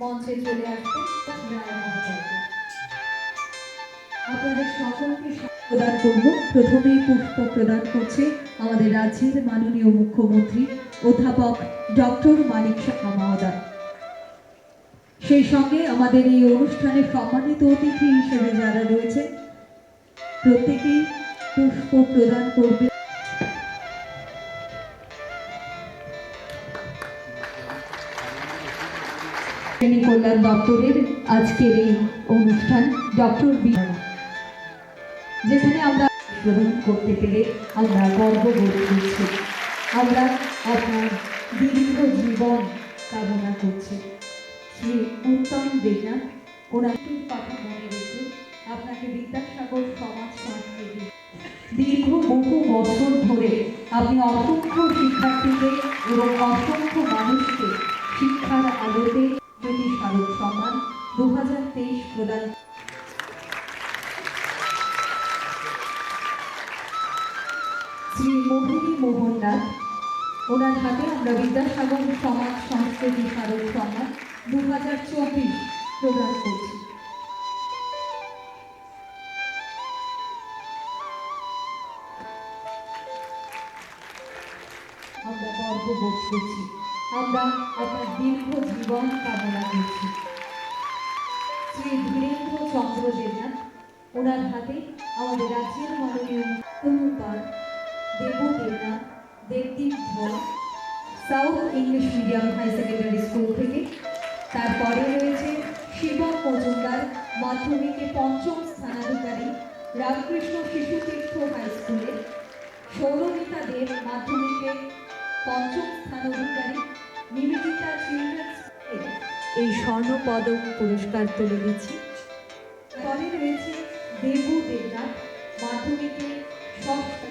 মঞ্চে চলে আসবেন রায় মহোদয়কে। আপনাদের সকলকে প্রদান করব। প্রথমেই পুষ্প প্রদান করছে আমাদের রাজ্যের মাননীয় মুখ্যমন্ত্রী অধ্যাপক ডক্টর মানিক সাহা মহোদয়। সেই সঙ্গে আমাদের এই অনুষ্ঠানে সম্মানিত অতিথি হিসেবে যারা রয়েছে প্রত্যেকেই পুষ্প প্রদান করবে। শ্রেণী কল্যাণ দপ্তরের আজকের এই অনুষ্ঠান ডক্টর যেখানে আমরা প্রদান করতে পেরে আমরা গর্ববোধ করছি। আমরা আপনার দীর্ঘ জীবন কামনা করছি। শ্রী উত্তম দেবনাথ ওনার কথা মনে রেখে আপনাকে বিদ্যাসাগর সমাজ সংস্কৃতি দীর্ঘ বহু বছর ধরে আপনি অসংখ্য শিক্ষার্থীকে এবং অসংখ্য মানুষকে শিক্ষার আলোতে জ্যোতি স্মারক সম্মান 2023 প্রদান। শ্রী মোহিনী মোহন নাথ ওনার হাতে আমরা বিদ্যাসাগর সমাজ সংস্কৃতি স্মারক সম্মান 2024 প্রদান করছি। আমরা গর্ববোধ করছি। আমরা আপনার দীর্ঘ জীবন কামনা করছি। শ্রী ধীরেন্দ্র চন্দ্র দেবনাথ ওনার হাতে আমাদের রাজ্যের মাননীয় মুখ্যমন্ত্রী দেব Debnath Debdip Dhar south English medium high secondary school থেকে। তারপরে রয়েছে শিবম মজুমদার মাধ্যমিকে ৫ম স্থানাধিকারী রামকৃষ্ণ শিশু তীর্থ হাই স্কুলে। সৌরমিতা দেব মাধ্যমিকে ৫ম স্থানাধিকারী নিবেদিতা চিলড্রেন্স এই স্বর্ণ পদক পুরস্কার তুলে দিচ্ছি। পরে রয়েছে দেবু দেবনাথ মাধ্যমিকে ৬ষ্ঠ